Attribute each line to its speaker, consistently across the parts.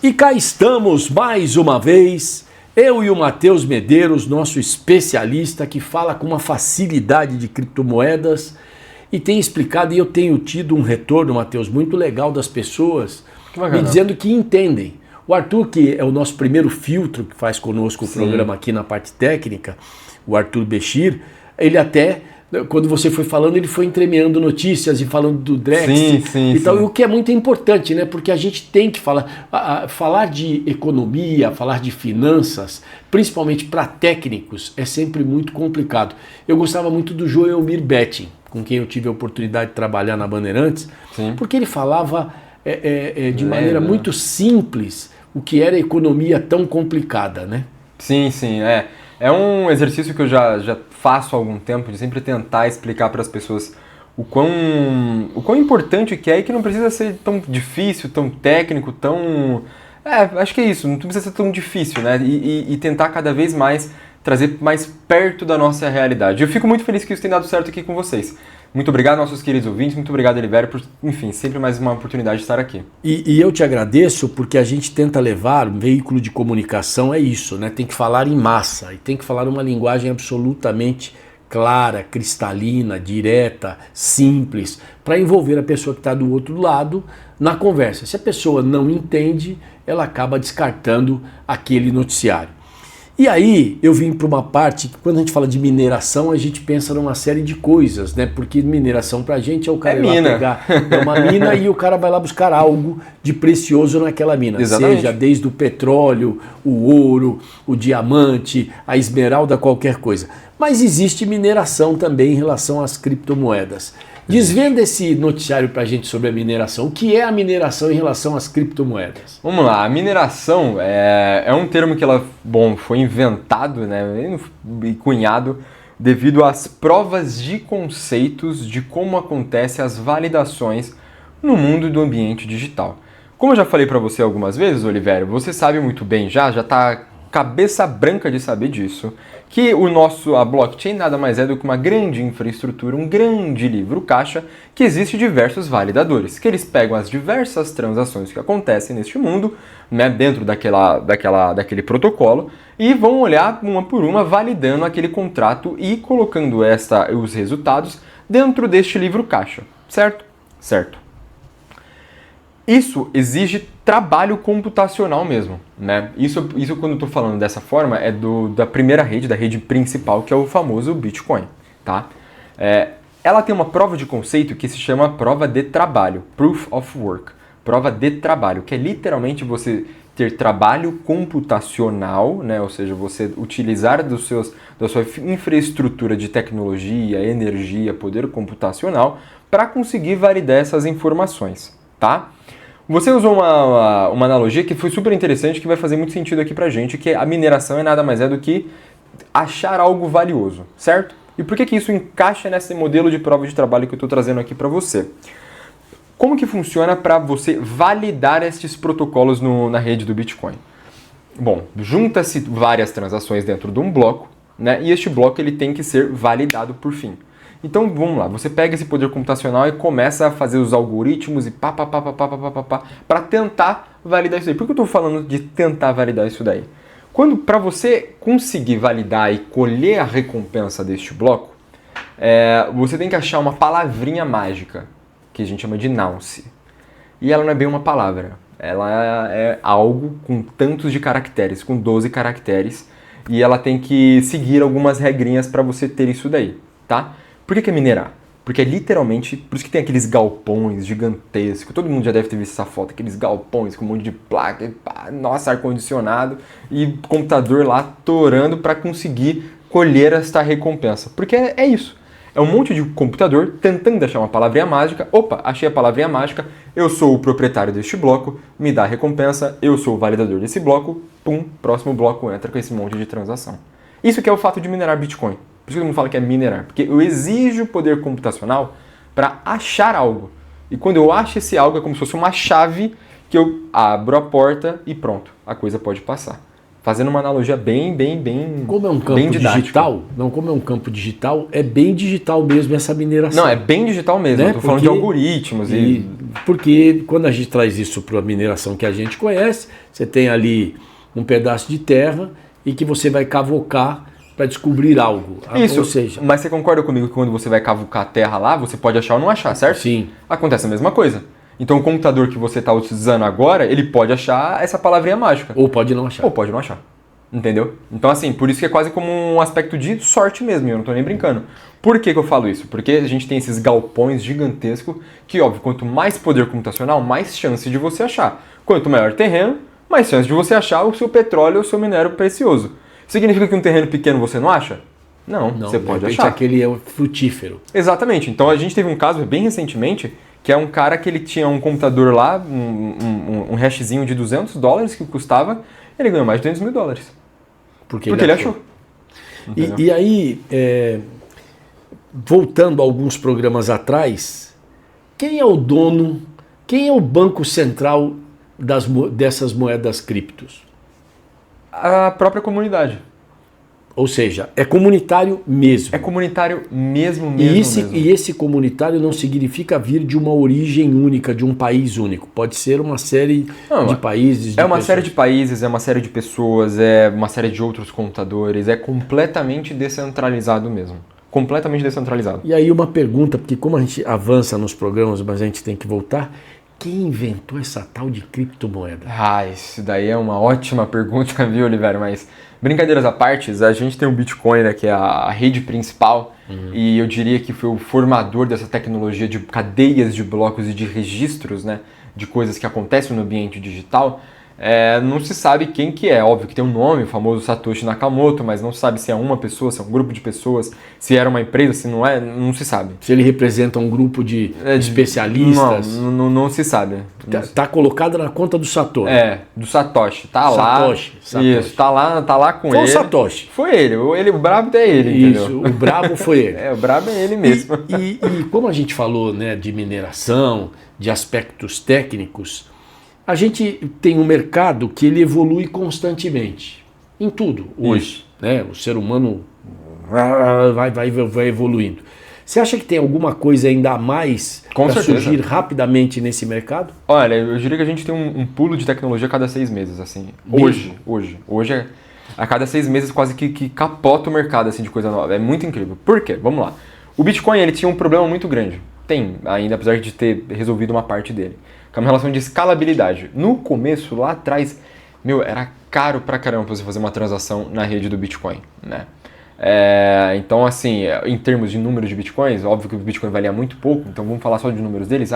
Speaker 1: E cá estamos mais uma vez, eu e o Matheus Medeiros, nosso especialista que fala com uma facilidade de criptomoedas e tem explicado, e eu tenho tido um retorno, Matheus, muito legal das pessoas me dizendo que entendem. O Arthur, que é o nosso primeiro filtro que faz conosco o programa aqui na parte técnica, o Arthur Bechir, ele até, quando você foi falando, ele foi entremeando notícias e falando do Drex e tal, e o que é muito importante, né? Porque a gente tem que falar de economia, falar de finanças, principalmente para técnicos, é sempre muito complicado. Eu gostava muito do Joelmir Betting, com quem eu tive a oportunidade de trabalhar na Bandeirantes, porque ele falava de maneira muito simples o que era economia tão complicada, né?
Speaker 2: Sim. É um exercício que eu já faço há algum tempo, de sempre tentar explicar para as pessoas o quão importante que é e que não precisa ser tão difícil, tão técnico, tão... acho que é isso, não precisa ser tão difícil, né? E tentar cada vez mais trazer mais perto da nossa realidade. Eu fico muito feliz que isso tenha dado certo aqui com vocês. Muito obrigado, nossos queridos ouvintes, muito obrigado, Olivério, por, enfim, sempre mais uma oportunidade de estar aqui.
Speaker 1: E eu te agradeço porque a gente tenta levar, um veículo de comunicação é isso, né? Tem que falar em massa e tem que falar uma linguagem absolutamente clara, cristalina, direta, simples, para envolver a pessoa que está do outro lado na conversa. Se a pessoa não entende, ela acaba descartando aquele noticiário. E aí eu vim para uma parte que quando a gente fala de mineração, a gente pensa numa série de coisas, né? Porque mineração pra gente é o cara ir lá pegar uma mina e o cara vai lá buscar algo de precioso naquela mina.
Speaker 2: Exatamente.
Speaker 1: Seja desde o petróleo, o ouro, o diamante, a esmeralda, qualquer coisa. Mas existe mineração também em relação às criptomoedas. Desvenda esse noticiário pra gente sobre a mineração. O que é a mineração em relação às criptomoedas?
Speaker 2: Vamos lá, a mineração é um termo que foi inventado, né, e cunhado devido às provas de conceitos de como acontecem as validações no mundo do ambiente digital. Como eu já falei para você algumas vezes, Olivério, você sabe muito bem já está cabeça branca de saber disso, que a blockchain nada mais é do que uma grande infraestrutura, um grande livro caixa, que existe diversos validadores, que eles pegam as diversas transações que acontecem neste mundo, né, dentro daquele protocolo, e vão olhar uma por uma, validando aquele contrato e colocando os resultados dentro deste livro caixa, certo? Certo. Isso exige trabalho computacional mesmo, né? Isso quando eu estou falando dessa forma é da primeira rede, da rede principal, que é o famoso Bitcoin, tá? Ela tem uma prova de conceito que se chama prova de trabalho, Proof of Work, prova de trabalho, que é literalmente você ter trabalho computacional, né? Ou seja, você utilizar da sua infraestrutura de tecnologia, energia, poder computacional para conseguir validar essas informações, tá? Você usou uma analogia que foi super interessante, que vai fazer muito sentido aqui pra gente, que a mineração é nada mais do que achar algo valioso, certo? E por que isso encaixa nesse modelo de prova de trabalho que eu estou trazendo aqui para você? Como que funciona para você validar estes protocolos na rede do Bitcoin? Bom, junta-se várias transações dentro de um bloco, né? E este bloco ele tem que ser validado por fim. Então vamos lá, você pega esse poder computacional e começa a fazer os algoritmos e para tentar validar isso daí. Por que eu estou falando de tentar validar isso daí? Para você conseguir validar e colher a recompensa deste bloco, você tem que achar uma palavrinha mágica, que a gente chama de nonce. E ela não é bem uma palavra, ela é algo com tantos de caracteres, com 12 caracteres, e ela tem que seguir algumas regrinhas para você ter isso daí, tá? Por que é minerar? Porque é literalmente, por isso que tem aqueles galpões gigantescos, todo mundo já deve ter visto essa foto, aqueles galpões com um monte de placa, nossa, ar-condicionado e computador lá torando para conseguir colher esta recompensa. Porque é isso, é um monte de computador tentando achar uma palavrinha mágica, opa, achei a palavrinha mágica, eu sou o proprietário deste bloco, me dá a recompensa, eu sou o validador desse bloco, pum, próximo bloco entra com esse monte de transação. Isso que é o fato de minerar Bitcoin. Por isso que todo mundo fala que é minerar, porque eu exijo poder computacional para achar algo. E quando eu acho esse algo, é como se fosse uma chave que eu abro a porta e pronto, a coisa pode passar. Fazendo uma analogia bem
Speaker 1: como é um campo digital, como é um campo digital, é bem digital mesmo essa mineração.
Speaker 2: Não, é bem digital mesmo, né? Eu tô falando de algoritmos e
Speaker 1: Porque quando a gente traz isso para a mineração que a gente conhece, você tem ali um pedaço de terra e que você vai cavocar para descobrir algo.
Speaker 2: Isso,
Speaker 1: ou seja,
Speaker 2: mas você concorda comigo que quando você vai cavucar a terra lá, você pode achar ou não achar, certo?
Speaker 1: sim.
Speaker 2: Acontece a mesma coisa. Então o computador que você está utilizando agora, ele pode achar essa palavrinha mágica.
Speaker 1: Ou pode não achar.
Speaker 2: Ou pode não achar. Entendeu? Então assim, por isso que é quase como um aspecto de sorte mesmo, eu não estou nem brincando. Por que eu falo isso? Porque a gente tem esses galpões gigantescos que, óbvio, quanto mais poder computacional, mais chance de você achar. Quanto maior o terreno, mais chance de você achar o seu petróleo ou o seu minério precioso. Significa que um terreno pequeno você não acha? Não, você pode achar.
Speaker 1: Aquele é frutífero.
Speaker 2: Exatamente. Então a gente teve um caso bem recentemente, que é um cara que ele tinha um computador lá, um hashzinho de $200 que custava, ele ganhou mais de $200 mil.
Speaker 1: Porque ele achou. E aí, voltando a alguns programas atrás, quem é o dono, quem é o banco central dessas moedas criptos?
Speaker 2: A própria comunidade.
Speaker 1: Ou seja, é comunitário mesmo.
Speaker 2: É comunitário mesmo.
Speaker 1: E esse comunitário não significa vir de uma origem única, de um país único. Pode ser uma série de países.
Speaker 2: É uma série de países, é uma série de pessoas, é uma série de outros computadores. É completamente descentralizado mesmo. Completamente descentralizado.
Speaker 1: E aí uma pergunta, porque como a gente avança nos programas, mas a gente tem que voltar. Quem inventou essa tal de criptomoeda?
Speaker 2: Isso daí é uma ótima pergunta, viu, Oliveira? Mas, brincadeiras à parte, a gente tem o Bitcoin, né, que é a rede principal, e eu diria que foi o formador dessa tecnologia de cadeias de blocos e de registros, né, de coisas que acontecem no ambiente digital. Não se sabe quem que é, óbvio que tem um nome, o famoso Satoshi Nakamoto, mas não se sabe se é uma pessoa, se é um grupo de pessoas, se era uma empresa, se não é, não se sabe.
Speaker 1: Se ele representa um grupo de especialistas.
Speaker 2: Não se sabe.
Speaker 1: Tá colocado na conta do Satoshi.
Speaker 2: Do Satoshi.
Speaker 1: Satoshi.
Speaker 2: Isso, tá lá com ele.
Speaker 1: Foi o Satoshi.
Speaker 2: Foi ele. O brabo é ele,
Speaker 1: Isso,
Speaker 2: entendeu?
Speaker 1: o brabo foi ele.
Speaker 2: O brabo é ele mesmo.
Speaker 1: E como a gente falou, né, de mineração, de aspectos técnicos, a gente tem um mercado que ele evolui constantemente, em tudo hoje. Né? O ser humano vai evoluindo. Você acha que tem alguma coisa ainda a mais para surgir rapidamente nesse mercado?
Speaker 2: Olha, eu diria que a gente tem um pulo de tecnologia a cada 6 meses. Assim. Hoje a cada 6 meses quase que capota o mercado assim, de coisa nova. É muito incrível. Por quê? Vamos lá. O Bitcoin ele tinha um problema muito grande. Tem ainda, apesar de ter resolvido uma parte dele. Que é uma relação de escalabilidade. No começo, lá atrás, era caro pra caramba você fazer uma transação na rede do Bitcoin, né? Então, assim, em termos de número de Bitcoins, óbvio que o Bitcoin valia muito pouco, então vamos falar só de números deles.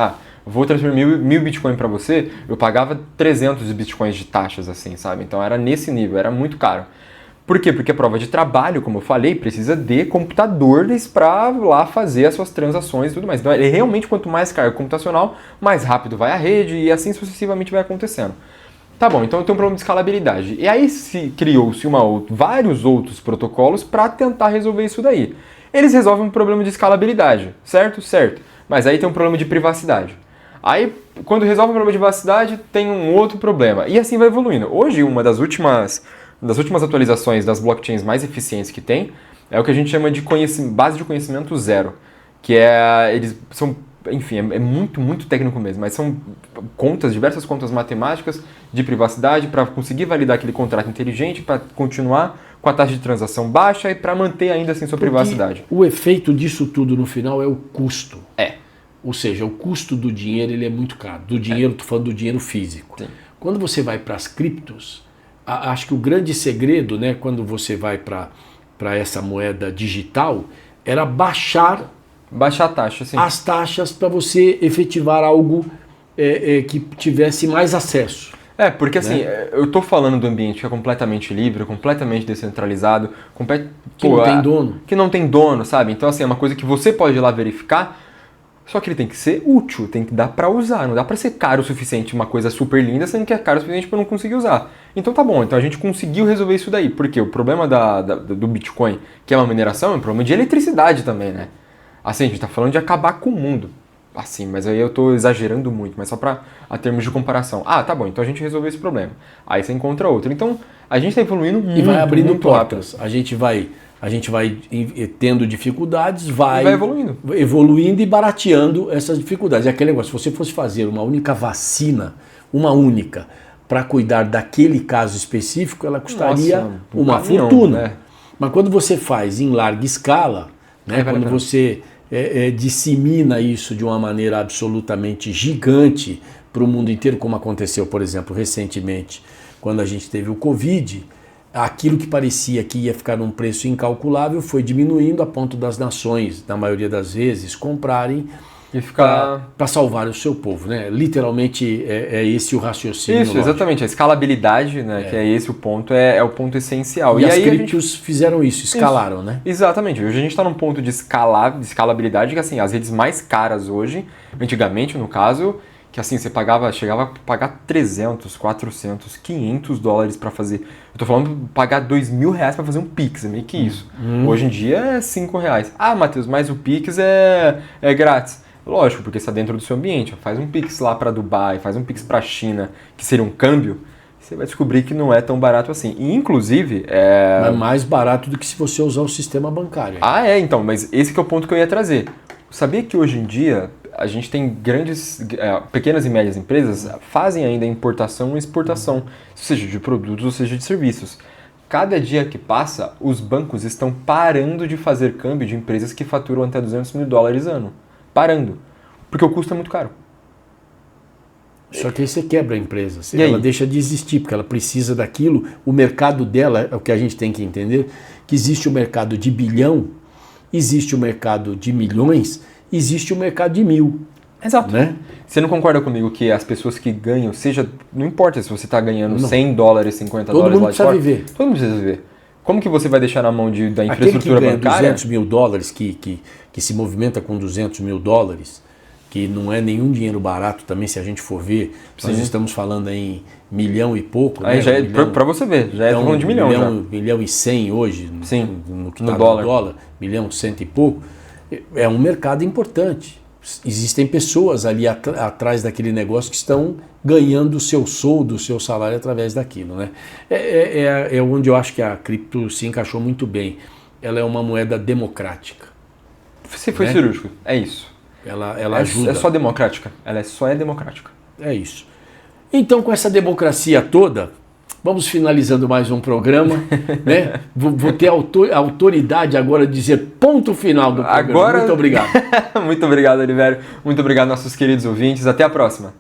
Speaker 2: Vou transferir mil Bitcoin pra você, eu pagava 300 Bitcoins de taxas, assim, sabe? Então era nesse nível, era muito caro. Por quê? Porque a prova de trabalho, como eu falei, precisa de computadores para lá fazer as suas transações e tudo mais. Então, realmente, quanto mais carga computacional, mais rápido vai a rede e assim sucessivamente vai acontecendo. Tá bom, então tem um problema de escalabilidade. E aí criou-se vários outros protocolos para tentar resolver isso daí. Eles resolvem um problema de escalabilidade, certo? Certo. Mas aí tem um problema de privacidade. Aí, quando resolve o problema de privacidade, tem um outro problema. E assim vai evoluindo. Hoje, uma das últimas atualizações das blockchains mais eficientes que tem é o que a gente chama de base de conhecimento zero, que eles são, enfim, é muito, muito técnico mesmo, mas são diversas contas matemáticas de privacidade para conseguir validar aquele contrato inteligente, para continuar com a taxa de transação baixa e para manter ainda assim sua privacidade.
Speaker 1: O efeito disso tudo no final é o custo. Ou seja, o custo do dinheiro ele é muito caro. Do dinheiro, estou falando do dinheiro físico.
Speaker 2: Sim.
Speaker 1: Quando você vai para as criptos, acho que o grande segredo, né, quando você vai para essa moeda digital, era baixar
Speaker 2: a taxa, sim.
Speaker 1: As taxas para você efetivar algo que tivesse mais acesso.
Speaker 2: Porque assim, eu estou falando do ambiente que é completamente livre, completamente descentralizado,
Speaker 1: que não tem dono.
Speaker 2: Que não tem dono, sabe? Então assim, é uma coisa que você pode ir lá verificar, só que ele tem que ser útil, tem que dar para usar, não dá para ser caro o suficiente, uma coisa super linda, sendo que é caro o suficiente para eu não conseguir usar. Então tá bom, então a gente conseguiu resolver isso daí, porque o problema do Bitcoin, que é uma mineração, é um problema de eletricidade também, né? Assim, a gente tá falando de acabar com o mundo, assim, mas aí eu tô exagerando muito, mas só a termos de comparação. Tá bom, então a gente resolveu esse problema. Aí você encontra outro. Então a gente tá evoluindo muito,
Speaker 1: e vai abrindo
Speaker 2: muito
Speaker 1: portas.
Speaker 2: rápido.
Speaker 1: A gente vai a gente vai tendo dificuldades, vai
Speaker 2: evoluindo
Speaker 1: e barateando essas dificuldades. É aquele negócio, se você fosse fazer uma única vacina, uma única, para cuidar daquele caso específico, ela custaria uma fortuna. Né? Mas quando você faz em larga escala, né, quando você dissemina isso de uma maneira absolutamente gigante para o mundo inteiro, como aconteceu, por exemplo, recentemente, quando a gente teve o Covid, aquilo que parecia que ia ficar num preço incalculável foi diminuindo a ponto das nações, na maioria das vezes, comprarem para salvar o seu povo, né? Literalmente é esse o raciocínio.
Speaker 2: Isso, exatamente. A escalabilidade, né? Que é esse o ponto, é o ponto essencial.
Speaker 1: E as criptos fizeram isso, escalaram, né?
Speaker 2: Exatamente. Hoje a gente está num ponto de escalabilidade que, assim, as redes mais caras hoje, antigamente, no caso, que assim, você chegava a pagar 300, 400, 500 dólares para fazer. Eu tô falando pagar R$2.000 para fazer um Pix, é meio que isso. Hoje em dia é R$5. Ah, Matheus, mas o Pix é grátis. Lógico, porque está dentro do seu ambiente. Faz um Pix lá para Dubai, faz um Pix para a China, que seria um câmbio, você vai descobrir que não é tão barato assim. E, inclusive...
Speaker 1: É mais barato do que se você usar o sistema bancário.
Speaker 2: Então, mas esse que é o ponto que eu ia trazer. Sabia que hoje em dia a gente tem pequenas e médias empresas fazem ainda importação e exportação, seja de produtos ou seja de serviços. Cada dia que passa, os bancos estão parando de fazer câmbio de empresas que faturam até $200 mil ano. Parando. Porque o custo é muito caro.
Speaker 1: Só que aí você quebra a empresa. Ela deixa de existir, porque ela precisa daquilo. O mercado dela, é o que a gente tem que entender, que existe o mercado de bilhão, existe o mercado de milhões, existe o mercado de 1000.
Speaker 2: Exato.
Speaker 1: Né?
Speaker 2: Você não concorda comigo que as pessoas que ganham, não importa se você está ganhando $100, $50
Speaker 1: todo mundo precisa viver.
Speaker 2: Todo mundo precisa viver. Como que você vai deixar na mão da infraestrutura
Speaker 1: bancária?
Speaker 2: bancária?
Speaker 1: $200 mil, que se movimenta com $200 mil, que não é nenhum dinheiro barato também, se a gente for ver. Sim. Nós estamos falando em milhão e pouco.
Speaker 2: Aí, né? Para você ver, já então, falando de milhão.
Speaker 1: Milhão e 100 hoje,
Speaker 2: sim,
Speaker 1: no que está no dólar, milhão, cento e pouco. É um mercado importante. Existem pessoas ali atrás daquele negócio que estão ganhando o seu soldo, o seu salário através daquilo, né? É onde eu acho que a cripto se encaixou muito bem. Ela é uma moeda democrática.
Speaker 2: Você foi cirúrgico, é isso.
Speaker 1: Ela ajuda.
Speaker 2: É só democrática. Ela só é democrática.
Speaker 1: É isso. Então, com essa democracia toda, vamos finalizando mais um programa, né? Vou ter a autoridade agora de dizer ponto final do programa. Muito obrigado.
Speaker 2: Muito obrigado, Olivério. Muito obrigado, nossos queridos ouvintes. Até a próxima.